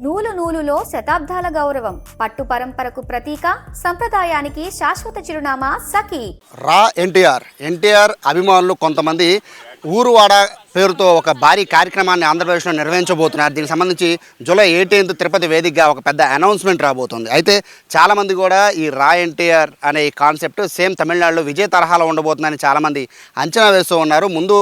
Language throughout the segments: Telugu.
నూలు నూలులో శతాబ్దాల గౌరవం, పట్టు పరంపరకు ప్రతీక, సంప్రదాయానికి శాశ్వత చిరునామా సఖీ. రా ఎన్టీఆర్ అభిమానులు కొంతమంది ఊరువాడ పేరుతో ఒక భారీ కార్యక్రమాన్ని ఆంధ్రప్రదేశ్లో నిర్వహించబోతున్నారు. దీనికి సంబంధించి జూలై 18 తిరుపతి వేదికగా ఒక పెద్ద అనౌన్స్మెంట్ రాబోతుంది. అయితే చాలామంది కూడా ఈ రా ఎన్టీఆర్ అనే ఈ కాన్సెప్ట్ సేమ్ తమిళనాడులో విజయ్ తరహాలో ఉండబోతుందని చాలామంది అంచనా వేస్తూ ఉన్నారు. ముందు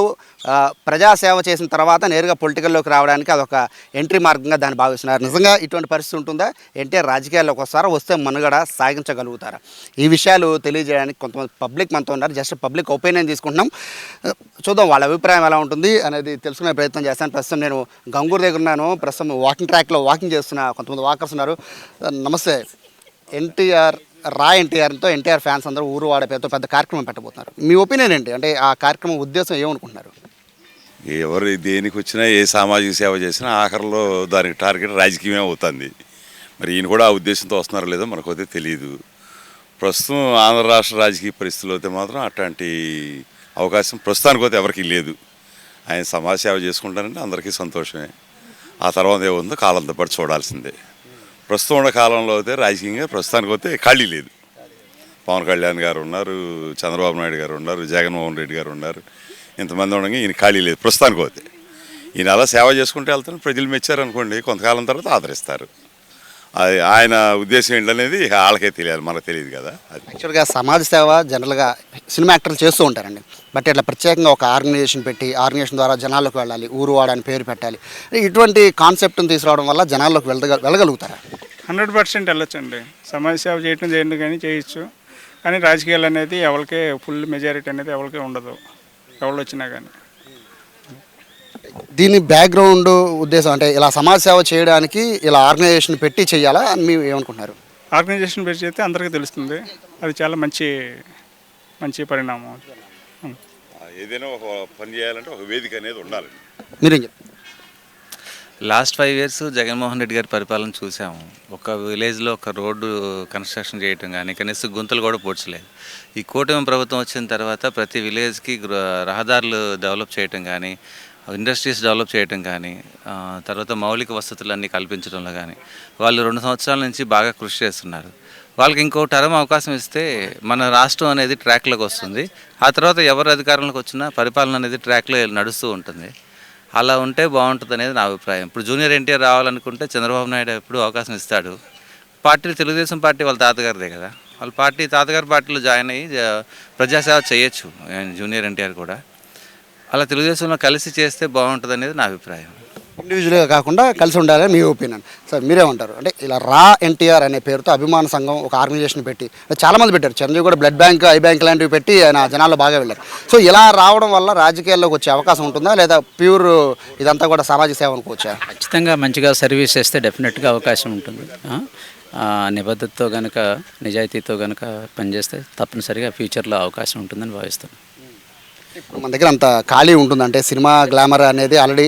ప్రజాసేవ చేసిన తర్వాత నేరుగా పొలిటికల్లోకి రావడానికి అదొక ఎంట్రీ మార్గంగా దాన్ని భావిస్తున్నారు. నిజంగా ఇటువంటి పరిస్థితి ఉంటుందా? ఎన్టీఆర్ రాజకీయాల్లోకి వస్తే మనుగడ సాగించగలుగుతారా? ఈ విషయాలు తెలియజేయడానికి కొంతమంది పబ్లిక్ మనతో ఉన్నారు. జస్ట్ పబ్లిక్ ఒపీనియన్ తీసుకుంటున్నాం, చూద్దాం వాళ్ళ అభిప్రాయం ఎలా ఉంటుంది అనేది తెలుసుకునే ప్రయత్నం చేస్తాను. ప్రస్తుతం నేను గంగూరు దగ్గర ఉన్నాను. ప్రస్తుతం వాకింగ్ ట్రాక్లో వాకింగ్ చేస్తున్న కొంతమంది వాకర్స్ ఉన్నారు. నమస్తే. రా ఎన్టీఆర్తో ఎన్టీఆర్ ఫ్యాన్స్ అందరూ ఊరు వాడే పేరుతో పెద్ద కార్యక్రమం పెట్టబోతున్నారు. మీ ఒపీనియన్ ఏంటి? అంటే ఆ కార్యక్రమం ఉద్దేశం ఏమనుకుంటున్నారు? ఎవరు దేనికి వచ్చినా ఏ సామాజిక సేవ చేసినా ఆఖరిలో దానికి టార్గెట్ రాజకీయమే అవుతుంది. మరి ఈయన కూడా ఆ ఉద్దేశంతో వస్తున్నారో లేదో మనకైతే తెలియదు. ప్రస్తుతం ఆంధ్ర రాష్ట్ర రాజకీయ పరిస్థితుల్లో అయితే మాత్రం అట్లాంటి అవకాశం ప్రస్తుతానికైతే ఎవరికీ లేదు. ఆయన సమాజ సేవ చేసుకుంటారంటే అందరికీ సంతోషమే. ఆ తర్వాత ఏముందో కాలంతో పాటు చూడాల్సిందే. ప్రస్తుతం ఉన్న కాలంలో అయితే రాజకీయంగా ప్రస్తుతానికైతే ఖాళీ లేదు. పవన్ కళ్యాణ్ గారు ఉన్నారు, చంద్రబాబు నాయుడు గారు ఉన్నారు, జగన్మోహన్ రెడ్డి గారు ఉన్నారు. ఇంతమంది ఉండగా ఈయన ఖాళీ లేదు ప్రస్తుతానికైతే. ఈయన అలా సేవ చేసుకుంటే వెళ్తాను, ప్రజలు మెచ్చారనుకోండి కొంతకాలం తర్వాత ఆదరిస్తారు. అది ఆయన ఉద్దేశం ఏంటనేది వాళ్ళకే తెలియాలి, మనకు తెలియదు కదా. అది యాక్చువల్గా సమాజ సేవ జనరల్గా సినిమా యాక్టర్లు చేస్తూ ఉంటారండి. బట్ ఇట్లా ప్రత్యేకంగా ఒక ఆర్గనైజేషన్ పెట్టి ఆర్గనైజేషన్ ద్వారా జనాల్లోకి వెళ్ళాలి, ఊరు వాడని పేరు పెట్టాలి, ఇటువంటి కాన్సెప్ట్ని తీసుకురావడం వల్ల జనాల్లోకి వెళ్ళగలుగుతారా? 100% వెళ్ళొచ్చండి. సమాజ సేవ చేయడం కానీ చేయొచ్చు. కానీ రాజకీయాలు అనేది ఎవరికే ఫుల్ మెజారిటీ అనేది ఎవరికే ఉండదు, ఎవరు వచ్చినా కానీ. దీని బ్యాక్గ్రౌండ్ ఉద్దేశం అంటే ఇలా సమాజ సేవ చేయడానికి ఇలా ఆర్గనైజేషన్ పెట్టి చేయాలా అని మీరు ఏమనుకుంటున్నారు? ఆర్గనైజేషన్ పెట్టి చేస్తే అందరికీ తెలుస్తుంది. అది చాలా మంచి పరిణామం. ఏదైనా ఒక పని చేయాలంటే ఒక వేదిక అనేది ఉండాలి. మీరేం చెప్తారు? లాస్ట్ 5 years జగన్మోహన్ రెడ్డి గారి పరిపాలన చూసాము. ఒక విలేజ్లో ఒక రోడ్డు కన్స్ట్రక్షన్ చేయటం కానీ కనీసం గుంతలు కూడా పూడ్చలేదు. ఈ కూటమి ప్రభుత్వం వచ్చిన తర్వాత ప్రతి విలేజ్కి రహదారులు డెవలప్ చేయటం కానీ, ఇండస్ట్రీస్ డెవలప్ చేయటం కానీ, తర్వాత మౌలిక వసతులన్నీ కల్పించడంలో కానీ వాళ్ళు 2 సంవత్సరాల నుంచి బాగా కృషి చేస్తున్నారు. వాళ్ళకి ఇంకో టర్మ్ అవకాశం ఇస్తే మన రాష్ట్రం అనేది ట్రాక్లోకి వస్తుంది. ఆ తర్వాత ఎవరు అధికారంలోకి వచ్చినా పరిపాలన అనేది ట్రాక్లో నడుస్తూ ఉంటుంది. అలా ఉంటే బాగుంటుంది అనేది నా అభిప్రాయం. ఇప్పుడు జూనియర్ ఎన్టీఆర్ రావాలనుకుంటే చంద్రబాబు నాయుడు ఎప్పుడు అవకాశం ఇస్తాడు. పార్టీ తెలుగుదేశం పార్టీ వాళ్ళ తాతగారిదే కదా, వాళ్ళ పార్టీ తాతగారి పార్టీలో జాయిన్ అయ్యి ప్రజాసేవ చేయొచ్చు జూనియర్ ఎన్టీఆర్ కూడా. అలా తెలుగుదేశంలో కలిసి చేస్తే బాగుంటుంది అనేది నా అభిప్రాయం. ఇండివిజువల్గా కాకుండా కలిసి ఉండాలని మీ ఒపీనియన్. సార్ మీరేమంటారు? అంటే ఇలా రా ఎన్టీఆర్ అనే పేరుతో అభిమాన సంఘం ఒక ఆర్గనైజేషన్ పెట్టి చాలామంది పెట్టారు. చిరంజీవి కూడా బ్లడ్ బ్యాంక్, ఐ బ్యాంక్ లాంటివి పెట్టి ఆయన జనాల్లో బాగా వెళ్ళారు. సో ఇలా రావడం వల్ల రాజకీయాల్లోకి వచ్చే అవకాశం ఉంటుందా, లేదా ప్యూర్ ఇదంతా కూడా సామాజిక సేవ అనుకోవచ్చా? ఖచ్చితంగా మంచిగా సర్వీస్ చేస్తే డెఫినెట్గా అవకాశం ఉంటుంది. నిబద్ధతతో కనుక నిజాయితీతో కనుక పనిచేస్తే తప్పనిసరిగా ఫ్యూచర్లో అవకాశం ఉంటుందని భావిస్తాను. ఇప్పుడు మన దగ్గర అంత ఖాళీ ఉంటుంది, అంటే సినిమా గ్లామర్ అనేది ఆల్రెడీ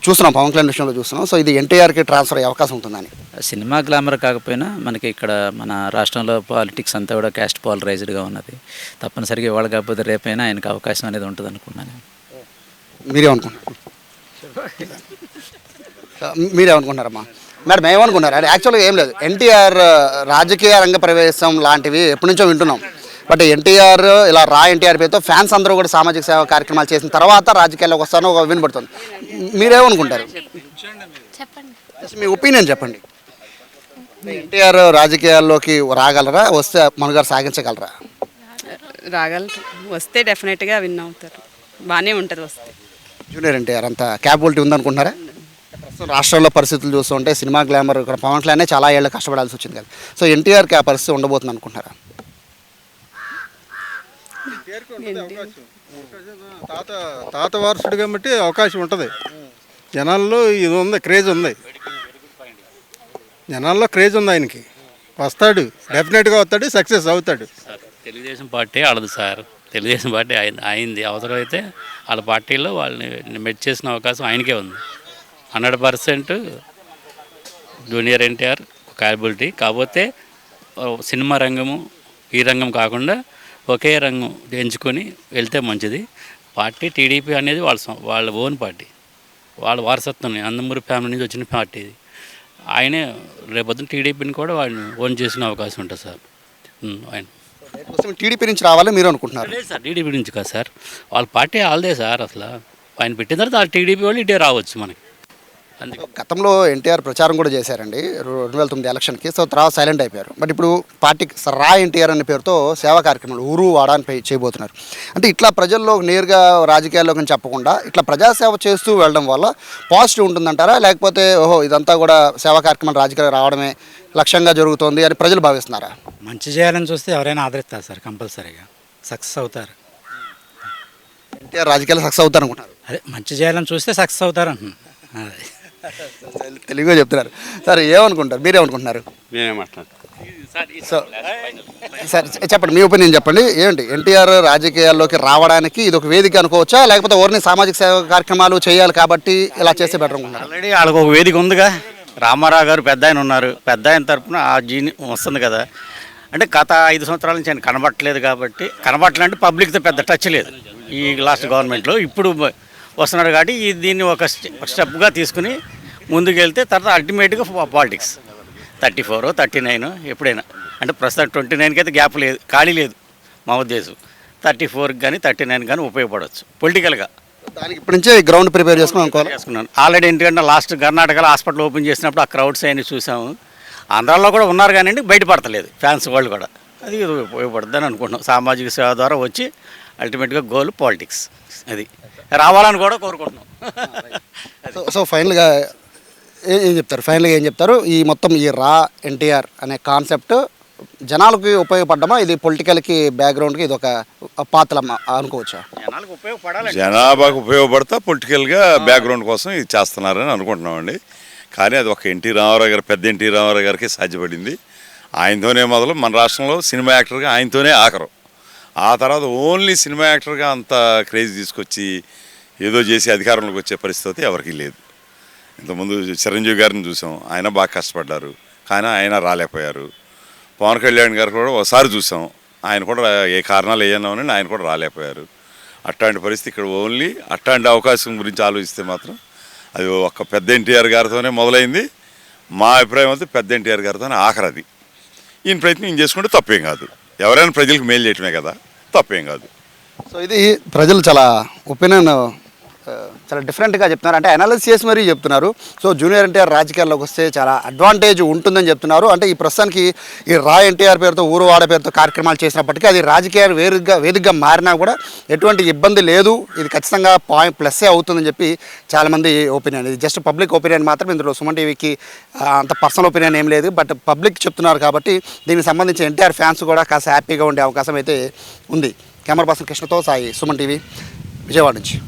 చూస్తున్నాం, పవన్ కళ్యాణ్ విషయంలో చూస్తున్నాం. సో ఇది ఎన్టీఆర్కి ట్రాన్స్ఫర్ అయ్యే అవకాశం ఉంటుందని. సినిమా గ్లామర్ కాకపోయినా మనకి ఇక్కడ మన రాష్ట్రంలో పాలిటిక్స్ అంతా కూడా క్యాస్ట్ పాలరైజ్డ్గా ఉన్నది. తప్పనిసరిగా ఇవాళ కాకపోతే రేపైనా ఆయనకు అవకాశం అనేది ఉంటుంది అనుకున్నాను. మీరేమనుకుంటున్నారమ్మా? మేడం ఏమనుకున్నారు? అంటే యాక్చువల్గా ఏం లేదు, ఎన్టీఆర్ రాజకీయ రంగ ప్రవేశం లాంటివి ఎప్పటి నుంచో వింటున్నాం. బట్ ఎన్టీఆర్ ఇలా రా ఎన్టీఆర్ పేరుతో ఫ్యాన్స్ అందరూ కూడా సామాజిక సేవ కార్యక్రమాలు చేసిన తర్వాత రాజకీయాల్లోకి వస్తాను ఒక వినబడుతుంది. మీరేమనుకుంటారు? మీ ఒపీనియన్ చెప్పండి. ఎన్టీఆర్ రాజకీయాల్లోకి రాగలరా, వస్తే మనుగారు సాగించగలరా? వస్తే డెఫినెట్గా విన్ అవుతారు, బాగానే ఉంటుంది వస్తే. జూనియర్ ఎన్టీఆర్ అంత క్యాపబిలిటీ ఉందనుకుంటున్నారా? రాష్ట్రంలో పరిస్థితులు చూస్తుంటే సినిమా గ్లామర్ ఇక్కడ పవన్ కళ్యాణ్ చాలా ఏళ్ళు కష్టపడాల్సి వచ్చింది కదా. సో ఎన్టీఆర్కి ఆ పరిస్థితి ఉండబోతుంది అనుకుంటున్నారా? తాత వారసుడు కాబట్టి అవకాశం ఉంటుంది. జనాల్లో ఇది ఉంది, క్రేజ్ ఉంది, జనాల్లో క్రేజ్ ఉంది. ఆయనకి వస్తాడు, డెఫినెట్గా వస్తాడు, సక్సెస్ అవుతాడు. తెలుగుదేశం పార్టీ వాళ్ళది సార్, తెలుగుదేశం పార్టీ అయింది. అవసరమైతే వాళ్ళ పార్టీలో వాళ్ళని మెచ్చేసిన అవకాశం ఆయనకే ఉంది. 100% జూనియర్ ఎన్టీఆర్ క్యాపబిలిటీ. కాకపోతే సినిమా రంగము ఈ రంగం కాకుండా ఒకే రంగం ఎంచుకొని వెళ్తే మంచిది. పార్టీ టీడీపీ అనేది వాళ్ళ ఓన్ పార్టీ, వాళ్ళ వారసత్వం నందమూరి ఫ్యామిలీ నుంచి వచ్చిన పార్టీ ఇది. ఆయనే రేపొద్దున టీడీపీని కూడా వాడిని ఓన్ చేసిన అవకాశం ఉంటుంది సార్. ఆయన కోసం టీడీపీ నుంచి రావాలని మీరు అనుకుంటున్నారు? లేదు సార్, టీడీపీ నుంచి కాదు సార్, వాళ్ళ పార్టీ వాళ్ళదే సార్. అసలు ఆయన పెట్టిన తర్వాత ఆ టీడీపీ వాళ్ళు ఇటే రావచ్చు మనకి. అందుకే గతంలో ఎన్టీఆర్ ప్రచారం కూడా చేశారండి 2009 ఎలక్షన్కి. సో తర్వాత సైలెంట్ అయిపోయారు. బట్ ఇప్పుడు పార్టీకి రా ఎన్టీఆర్ అనే పేరుతో సేవా కార్యక్రమాలు ఊరు వాడాన్ని చేయబోతున్నారు. అంటే ఇట్లా ప్రజల్లో నేరుగా రాజకీయాల్లోకి చెప్పకుండా ఇట్లా ప్రజాసేవ చేస్తూ వెళ్ళడం వల్ల పాజిటివ్ ఉంటుందంటారా, లేకపోతే ఓహో ఇదంతా కూడా సేవా కార్యక్రమాలు రాజకీయాలు రావడమే లక్ష్యంగా జరుగుతుంది అని ప్రజలు భావిస్తున్నారా? మంచి చేయాలని చూస్తే ఎవరైనా ఆదరిస్తారు సార్, కంపల్సరీగా సక్సెస్ అవుతారు. ఎన్టీఆర్ రాజకీయాలు సక్సెస్ అవుతారు అనుకుంటున్నారు? అదే మంచి చేయాలని చూస్తే సక్సెస్ అవుతారు అంటున్నాను. అదే తెలుగుగా చెప్తున్నారు సార్. ఏమనుకుంటారు, మీరేమనుకుంటున్నారు? సో సార్ చెప్పండి, మీ ఒపీనియన్ చెప్పండి. ఏంటి ఎన్టీఆర్ రాజకీయాల్లోకి రావడానికి ఇది ఒక వేదిక అనుకోవచ్చా, లేకపోతే ఓన్లీ సామాజిక సేవ కార్యక్రమాలు చేయాలి కాబట్టి ఇలా చేస్తే బెటర్ అనుకుంటున్నారు? ఆల్రెడీ వాళ్ళకు ఒక వేదిక ఉందిగా. రామారావు గారు పెద్ద ఆయన ఉన్నారు, పెద్ద ఆయన తరఫున ఆ జీని వస్తుంది కదా. అంటే గత 5 సంవత్సరాల నుంచి ఆయన కనబట్టలేదు కాబట్టి, కనబట్టలంటే పబ్లిక్తో పెద్ద టచ్ లేదు ఈ లాస్ట్ గవర్నమెంట్లో. ఇప్పుడు వస్తున్నాడు కాబట్టి దీన్ని ఒక స్టెప్గా తీసుకుని ముందుకెళ్తే తర్వాత అల్టిమేట్గా పాలిటిక్స్ 34, 39 ఎప్పుడైనా, అంటే ప్రస్తుతం 29కి అయితే గ్యాప్ లేదు, ఖాళీ లేదు మా ఉద్దేశం. 34కి కానీ 39 కానీ ఉపయోగపడవచ్చు పొలిటికల్గా. దానికి ఇప్పటి నుంచే గ్రౌండ్ ప్రిపేర్ చేసుకున్నాను ఆల్రెడీ. ఎందుకంటే లాస్ట్ కర్ణాటకలో హాస్పిటల్ ఓపెన్ చేసినప్పుడు ఆ క్రౌడ్స్ అవన్నీ చూసాము. ఆంధ్రాలో కూడా ఉన్నారు కానీ బయటపడతలేదు ఫ్యాన్స్ వాళ్ళు కూడా. అది ఉపయోగపడుతుందని అనుకుంటున్నాం. సామాజిక సేవ ద్వారా వచ్చి అల్టిమేట్గా గోల్ పాలిటిక్స్ అది రావాలని కూడా కోరుకుంటున్నాం. సో ఫైనల్గా ఏం చెప్తారు? ఫైనల్గా ఏం చెప్తారు? ఈ మొత్తం ఈ రా ఎన్టీఆర్ అనే కాన్సెప్ట్ జనాలకి ఉపయోగపడ్డమా, ఇది పొలిటికల్కి బ్యాక్గ్రౌండ్కి ఇది ఒక పాత్ర అనుకోవచ్చా? జనాలకు ఉపయోగపడాలి, జనాభాకు ఉపయోగపడతా పొలిటికల్గా బ్యాక్గ్రౌండ్ కోసం ఇది చేస్తున్నారని అనుకుంటున్నామండి. కానీ అది ఒక ఎన్టీ రామారావు గారు, పెద్ద ఎన్టీ రామారావు గారికి సాధ్యపడింది. ఆయనతోనే మొదలు మన రాష్ట్రంలో సినిమా యాక్టర్గా ఆయనతోనే ఆఖరు. ఆ తర్వాత ఓన్లీ సినిమా యాక్టర్గా అంత క్రేజ్ తీసుకొచ్చి ఏదో చేసి అధికారంలోకి వచ్చే పరిస్థితి ఎవరికీ లేదు. ఇంతకుముందు చిరంజీవి గారిని చూసాం, ఆయన బాగా కష్టపడ్డారు కానీ ఆయన రాలేకపోయారు. పవన్ కళ్యాణ్ గారు కూడా ఒకసారి చూసాం, ఆయన కూడా ఏ కారణాలు ఏమన్నామని ఆయన కూడా రాలేకపోయారు. అట్లాంటి పరిస్థితి ఇక్కడ ఓన్లీ అట్లాంటి అవకాశం గురించి ఆలోచిస్తే మాత్రం అది ఒక పెద్ద ఎన్టీఆర్ గారితోనే మొదలైంది. మా అభిప్రాయం అయితే పెద్ద ఎన్టీఆర్ గారితోనే ఆఖరది. ఈయన ప్రయత్నం ఈయన చేసుకుంటే తప్పేం కాదు. ఎవరైనా ప్రజలకు మేలు చేయటమే కదా, తప్పేం కాదు. సో ఇది ప్రజలు చాలా ఒపీనియన్ చాలా డిఫరెంట్గా చెప్తున్నారు, అంటే అనాలిసిస్ చేసి మరీ చెప్తున్నారు. సో జూనియర్ ఎన్టీఆర్ రాజకీయాల్లోకి వస్తే చాలా అడ్వాంటేజ్ ఉంటుందని చెప్తున్నారు. అంటే ఈ ప్రస్తుతానికి ఈ రా ఎన్టీఆర్ పేరుతో ఊరు వాడ పేరుతో కార్యక్రమాలు చేసినప్పటికీ అది రాజకీయ వేదికగా మారినా కూడా ఎటువంటి ఇబ్బంది లేదు, ఇది ఖచ్చితంగా ప్లస్సే అవుతుందని చెప్పి చాలామంది ఒపీనియన్. ఇది జస్ట్ పబ్లిక్ ఒపీనియన్ మాత్రం, ఇందులో సుమన్ టీవీకి అంత పర్సనల్ ఒపీనియన్ ఏం లేదు. బట్ పబ్లిక్ చెప్తున్నారు కాబట్టి దీనికి సంబంధించి ఎన్టీఆర్ ఫ్యాన్స్ కూడా కాస్త హ్యాపీగా ఉండే అవకాశం అయితే ఉంది. కెమెరా పర్సన్ కృష్ణతో సాయి, సుమన్ టీవీ, విజయవాడ నుంచి.